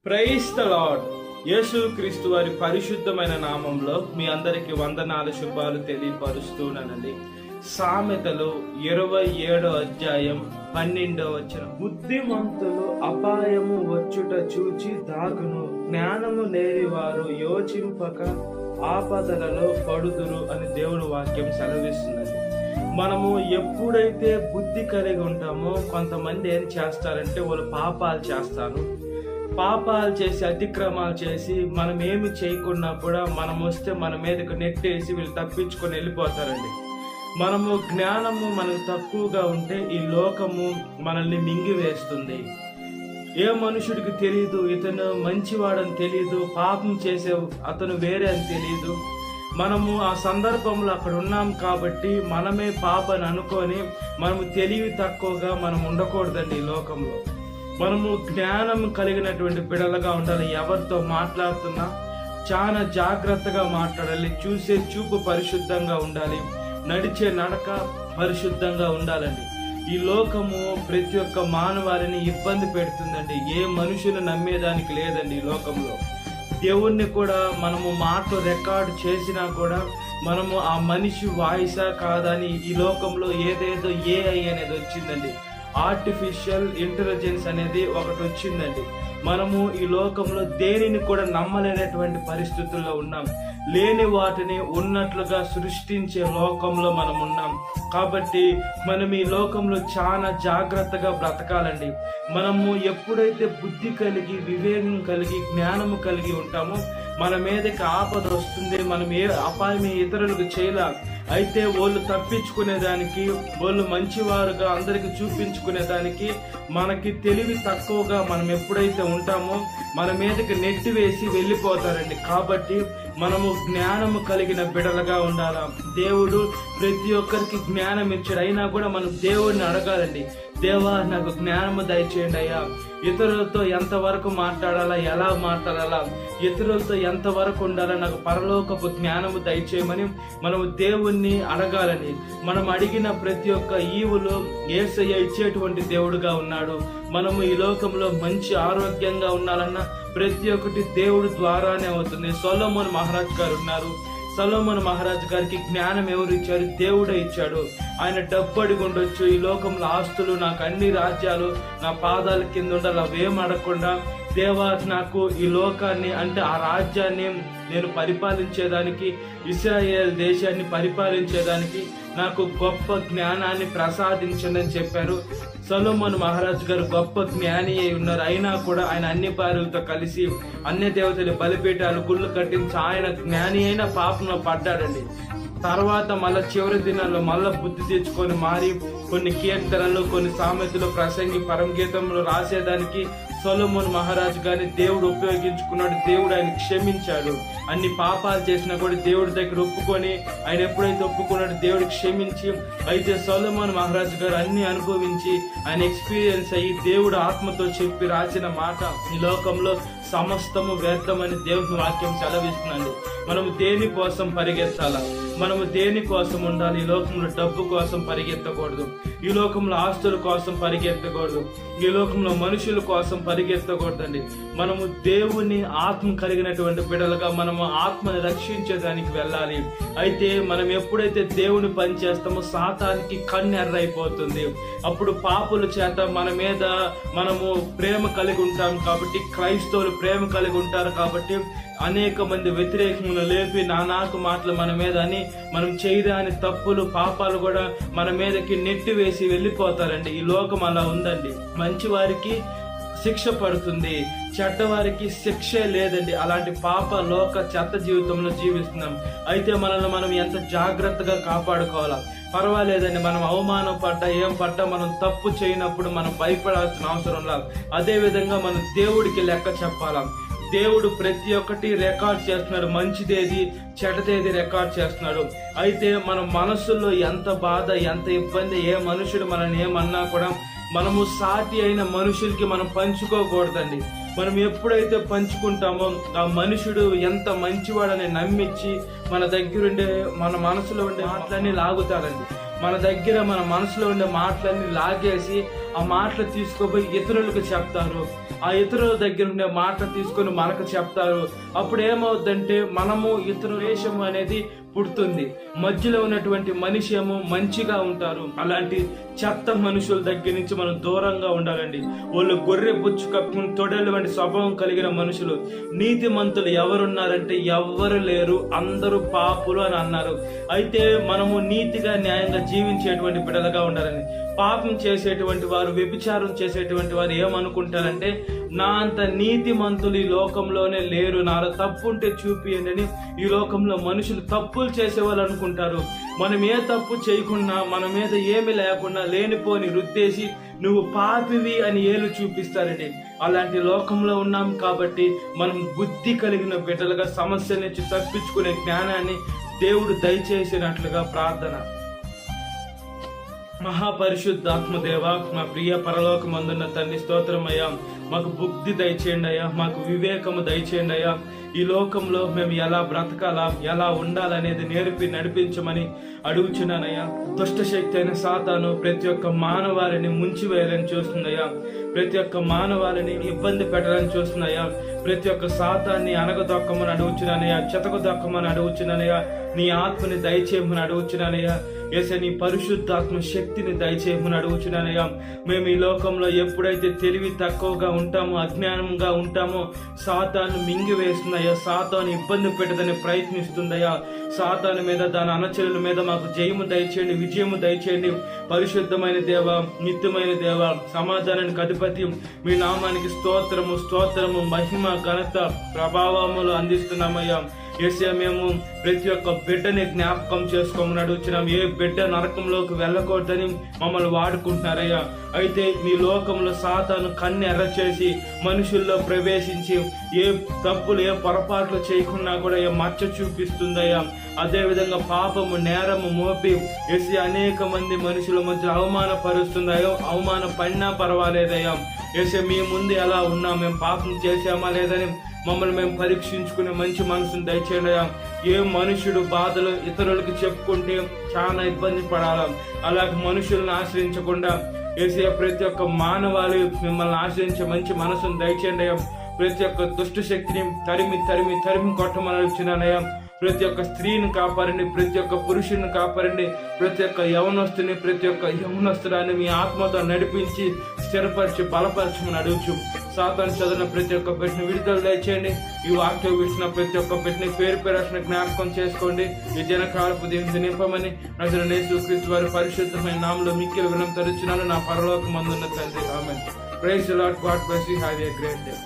Praise the lord. యేసు క్రీస్తు వారి పరిశుద్ధమైన నామంలో మీ అందరికి వందనాలు శుభాలు తెలియపరుస్తున్నానండి. సామెతలు 27వ అధ్యాయం 12వ వచనం, బుద్ధిమంతులు అపాయము వచ్చుట చూచి దాగును, జ్ఞానము లేని వారు యోచింపక ఆపదలలో పడుదురు అని దేవుని వాక్యం సెలవిస్తుందండి. మనము ఎప్పుడైతే బుద్ధి కలిగి ఉంటామో, కొంతమంది ఏం చేస్తారంటే వాళ్ళు పాపాలు చేసి అతిక్రమాలు చేసి మనం ఏమి చేయకున్నా కూడా మనం వస్తే మన మీదకు నెట్టేసి వీళ్ళు తప్పించుకొని వెళ్ళిపోతారండి. మనము జ్ఞానము మనకు తక్కువగా ఉంటే ఈ లోకము మనల్ని మింగివేస్తుంది. ఏ మనుషుడికి తెలియదు ఇతను మంచివాడని తెలియదు, పాపం చేసే అతను వేరే అని తెలియదు. మనము ఆ సందర్భంలో అక్కడ ఉన్నాం కాబట్టి మనమే పాపని అనుకొని మనము తెలివి తక్కువగా మనం ఉండకూడదండి. ఈ లోకంలో మనము జ్ఞానం కలిగినటువంటి బిడలుగా ఉండాలి. ఎవరితో మాట్లాడుతున్నా చాలా జాగ్రత్తగా మాట్లాడాలి. చూసే చూపు పరిశుద్ధంగా ఉండాలి. నడిచే నడక పరిశుద్ధంగా ఉండాలండి. ఈ లోకము ప్రతి ఒక్క మానవాళిని ఇబ్బంది పెడుతుందండి. ఏ మనుషులు నమ్మేదానికి లేదండి. ఈ లోకంలో దేవుణ్ణి కూడా మనము మాటలు రికార్డు చేసినా కూడా మనము ఆ మనిషి వాయిసా కాదని ఈ లోకంలో ఏదేదో ఏఐ అనేది వచ్చిందండి. ఆర్టిఫిషియల్ ఇంటెలిజెన్స్ అనేది ఒకటి వచ్చిందండి. మనము ఈ లోకంలో దేనిని కూడా నమ్మలేనటువంటి పరిస్థితుల్లో ఉన్నాం. లేని వాటిని ఉన్నట్లుగా సృష్టించే లోకంలో మనం ఉన్నాం. కాబట్టి మనం ఈ లోకంలో చాలా జాగ్రత్తగా బ్రతకాలండి. మనము ఎప్పుడైతే బుద్ధి కలిగి, వివేకం కలిగి, జ్ఞానము కలిగి ఉంటామో మన మీదకి ఆపద వస్తుంది. మనం ఏ అపాయం ఇతరులకు చేయలే. అయితే వాళ్ళు తప్పించుకునేదానికి, వాళ్ళు మంచివారుగా అందరికి చూపించుకునేదానికి మనకి తెలివి తక్కువగా మనం ఎప్పుడైతే ఉంటామో మన మీదకి నెట్టివేసి వెళ్ళిపోతారండి. కాబట్టి మనము జ్ఞానము కలిగిన బిడలుగా ఉండాలా. దేవుడు ప్రతి ఒక్కరికి జ్ఞానం ఇచ్చాడు. అయినా కూడా మనం దేవుడిని అడగాలండి. దేవా, నాకు జ్ఞానము దయచేయండి అయ్యా. ఇతరులతో ఎంతవరకు మాట్లాడాలా, ఎలా మాట్లాడాలా, ఇతరులతో ఎంతవరకు ఉండాలా, నాకు పరలోకపు జ్ఞానము దయచేయమని మనము దేవుణ్ణి అడగాలని. మనం అడిగిన ప్రతి ఒక్క ఈవులు యేసయ్య ఇచ్చేటువంటి దేవుడుగా ఉన్నాడు. మనము ఈ లోకంలో మంచి ఆరోగ్యంగా ఉండాలన్నా ప్రతి ఒక్కటి దేవుడు ద్వారానే అవుతుంది. సొలొమోను మహారాజు గారు ఉన్నారు. సొలొమోను మహారాజు గారికి జ్ఞానం ఎవరు ఇచ్చారు? దేవుడే ఇచ్చాడు. ఆయన డబ్బు అడిగి ఉండొచ్చు, ఈ లోకంలో ఆస్తులు, నాకు అన్ని రాజ్యాలు నా పాదాల కింద ఉండాలి, అవేం అడగకుండా దేవా, నాకు ఈ లోకాన్ని అంటే ఆ రాజ్యాన్ని నేను పరిపాలించేదానికి, ఇశ్రాయేల్ దేశాన్ని పరిపాలించేదానికి నాకు గొప్ప జ్ఞానాన్ని ప్రసాదించండి అని చెప్పారు. సొలొమోను మహారాజు గారు గొప్ప జ్ఞాని అయి ఉన్నారు. అయినా కూడా ఆయన అన్ని పారులతో కలిసి అన్య దేవతలు బలిపీఠాలు, గుళ్ళు కట్టించి ఆయన జ్ఞాని అయిన పాపంలో పడ్డాడండి. తర్వాత మళ్ళా చివరి దినాల్లో మళ్ళా బుద్ధి తెచ్చుకొని మారి కొన్ని కీర్తనలు, కొన్ని సామెతలు, ప్రసంగి, పరమగీతంలో రాసేదానికి సొలొమోను మహారాజు గారిని దేవుడు ఉపయోగించుకున్నాడు. దేవుడు ఆయన క్షమించాడు. అన్ని పాపాలు చేసినా కూడా దేవుడి దగ్గర ఒప్పుకొని ఆయన ఎప్పుడైతే ఒప్పుకున్నాడు దేవుడు క్షమించి, అయితే సొలొమోను మహారాజు గారు అన్ని అనుభవించి ఆయన ఎక్స్పీరియన్స్ అయ్యి దేవుడు ఆత్మతో చెప్పి రాసిన మాట, ఈ లోకంలో సమస్తము వ్యర్థమని దేవుని వాక్యం సెలవిస్తుందండి. మనము దేని కోసం పరిగెత్తాలా? మనము దేని కోసం ఉండాలి? ఈ లోకంలో డబ్బు కోసం పరిగెత్తకూడదు. ఈ లోకంలో ఆస్తుల కోసం పరిగెత్తకూడదు. ఈ లోకంలో మనుషుల కోసం పరిగెత్తకూడదండి. మనము దేవుని ఆత్మ కలిగినటువంటి బిడ్డలుగా మనము ఆత్మని రక్షించేదానికి వెళ్ళాలి. అయితే మనం ఎప్పుడైతే దేవుని పని చేస్తామో సాతానికి కన్నెర్రైపోతుంది. అప్పుడు పాపుల చేత మన మీద మనము ప్రేమ కలిగి ఉంటాం కాబట్టి, క్రైస్తవులు ప్రేమ కలిగి ఉంటారు కాబట్టి అనేక మంది వ్యతిరేకంగా లేపి నానాకు మాటలు మన మీద అని మనం చేయరాని తప్పులు, పాపాలు కూడా మన మీదకి నెట్టి వేసి వెళ్ళిపోతారండి. ఈ లోకం అలా ఉందండి. మంచి వారికి శిక్ష పడుతుంది, చెడ్డవారికి శిక్షే లేదండి. అలాంటి పాప లోక చెత్త జీవితంలో జీవిస్తున్నాం. అయితే మనల్ని మనం ఎంత జాగ్రత్తగా కాపాడుకోవాలా? పర్వాలేదండి, మనం అవమానం పడ్డా ఏం పడ్డా మనం తప్పు చేయనప్పుడు మనం భయపడాల్సిన అవసరం లేదు. అదే విధంగా మనం దేవుడికి లెక్క చెప్పాలా. దేవుడు ప్రతి ఒక్కటి రికార్డ్ చేస్తున్నాడు. మంచిదేది, చెడ్డదేది రికార్డ్ చేస్తున్నాడు. అయితే మన మనసులో ఎంత బాధ, ఎంత ఇబ్బంది, ఏ మనుషుడు మనల్ని ఏమన్నా కూడా మనము సాటి అయిన మనుషులకి మనం పంచుకోకూడదండి. మనం ఎప్పుడైతే పంచుకుంటామో ఆ మనుషుడు ఎంత మంచివాడని నమ్మించి మన దగ్గరుండే, మన మనసులో ఉండే మాటలన్నీ లాగుతాడండి. మన మనసులో ఉండే మాటలన్నీ లాగేసి ఆ మాటలు తీసుకుపోయి ఇతరులకు చెప్తారు. ఆ ఇతరుల దగ్గర ఉండే మాటలు తీసుకొని మనకు చెప్తారు. అప్పుడు ఏమవుద్దంటే మనము ఇతరుల వేషము అనేది పుడుతుంది. మధ్యలో ఉన్నటువంటి మనిషి ఏమో మంచిగా ఉంటారు. అలాంటి చెత్త మనుషుల దగ్గర నుంచి మనం దూరంగా ఉండాలండి. వాళ్ళు గొర్రె బుచ్చు కప్పుకుని తొడలు వంటి స్వభావం కలిగిన మనుషులు. నీతిమంతులు ఎవరున్నారంటే ఎవ్వరు లేరు, అందరూ పాపులు అని అన్నారు. అయితే మనము నీతిగా న్యాయంగా జీవించేటువంటి బిడ్డలుగా ఉండాలని. పాపం చేసేటువంటి వారు, వ్యభిచారం చేసేటువంటి వారు ఏమనుకుంటారంటే నా అంత నీతిమంతులు ఈ లోకంలోనే లేరు, నాలో తప్పు ఉంటే చూపియండి అని ఈ లోకంలో మనుషులు తప్పులు చేసేవాళ్ళు అనుకుంటారు. మనం ఏ తప్పు చేయకుండా, మన మీద ఏమి లేకుండా లేనిపోని రుద్దేసి నువ్వు పాపివి అని ఏలు చూపిస్తారండి. అలాంటి లోకంలో ఉన్నాం కాబట్టి మనం బుద్ధి కలిగిన బిడ్డలుగా సమస్య నుంచి తప్పించుకునే జ్ఞానాన్ని దేవుడు దయచేసినట్లుగా ప్రార్థన. మహాపరిశుద్ధాత్మదేవ, మా ప్రియ పరలోకమందున్న తండ్రి, స్తోత్రమయ్యా. మాకు బుద్ధి దయచేయండి అయ్యా, మాకు వివేకము దయచేయండి అయ్యా. ఈ లోకంలో మేము ఎలా బ్రతకాలా, ఎలా ఉండాలనేది నేర్పి నడిపించమని అడుగుచున్నానయ్యా. దుష్ట శక్తి అయిన సాతాను ప్రతి ఒక్క మానవాళిని ముంచివేయాలని చూస్తుందయ్యా. ప్రతి ఒక్క మానవాళిని ఇబ్బంది పెట్టాలని చూస్తున్నాయా. ప్రతి ఒక్క సాతాన్ని అనగదొక్కమని అడుగుచున్నానయ్యా, చెతకదొక్కమని అడుగుచున్నానయ్యా. నీ ఆత్మని దయచేయమని అడుగుచున్నానయ్యా. యేసయ్య, నీ పరిశుద్ధాత్మ శక్తిని దయచేయమని అడుగుచున్నానయ్యా. మేము ఈ లోకంలో ఎప్పుడైతే తెలివి తక్కువగా ఉంటామో, అజ్ఞానంగా ఉంటామో, సాతాను మింగివేస్తుందయ్యా. సాతాను ఇబ్బంది పెట్టదని ప్రయత్నిస్తుందయ్యా. సాతాను మీద, దాని అనుచరుల మీద మాకు జయము దయచేయండి, విజయము దయచేయండి. పరిశుద్ధమైన దేవ, నిత్యమైన దేవ, సమాధానానికి అధిపతి, మీ నామానికి స్తోత్రము, స్తోత్రము, మహిమ, ఘనత, ప్రభావములు అందిస్తున్నామయ్యా. యేసయ్య, మేము ప్రతి ఒక్క బిడ్డని జ్ఞాపకం చేసుకోమని అడుగుతున్నాం. ఏ బిడ్డ నరకంలోకి వెళ్ళకూడదని మమ్మల్ని వాడుకుంటున్నారయ్యా. అయితే మీ లోకంలో సాతాను కన్ను ఎర్ర చేసి మనుషుల్లో ప్రవేశించి ఏ తప్పులు, ఏ పొరపాట్లు చేయకుండా కూడా ఏ మచ్చ చూపిస్తుందయ్యా. అదేవిధంగా పాపము, నేరము మోపి యేసయ్య అనేక మంది మనుషుల మధ్య అవమానపరుస్తుందయ్యా. అవమానం పడినా పర్వాలేదయ్యా. యేసయ్య, మీ ముందు ఎలా ఉన్నాం, మేము పాపం చేసామా లేదని మమ్మల్ని మేము పరీక్షించుకునే మంచి మనసును దయచేయండి. ఏ మనుషుడు బాధలు ఇతరులకు చెప్పుకుంటే చాలా ఇబ్బంది పడాలా, అలాగే మనుషులను ఆశ్రయించకుండా యేసయ్య ప్రతి ఒక్క మానవాళి మిమ్మల్ని ఆశ్రయించే మంచి మనసును దయచేయండి. ప్రతి ఒక్క దుష్ట శక్తిని తరిమి తరిమి తరిమి కొట్టమని వచ్చినానయ్యా. ప్రతి ఒక్క స్త్రీని కాపాడండి, ప్రతి ఒక్క పురుషుని కాపాడండి, ప్రతి ఒక్క యవనస్తుని, ప్రతి ఒక్క యవనస్తురాన్ని మీ ఆత్మతో నడిపించి స్థిరపరిచి బలపరచమని అడుగుచు. సాతాను చదివిన ప్రతి ఒక్క పెట్టిన విడుదల దయచేయండి. ఈ వాక్యం విడిచిన ప్రతి ఒక్క పెట్టిన పేరు పేరాసిన జ్ఞాపకం చేసుకోండి. ఈ జనకాలపు దీన్ని నింపమని నజరేయుడైన యేసుక్రీస్తు వారి పరిశుద్ధమైన నామములో మిక్కిలి వినయం తరుచున్నాను, నా పరలోకమందున్న తండ్రి. ఆమేన్. Praise the lord. God bless you. Have a great day.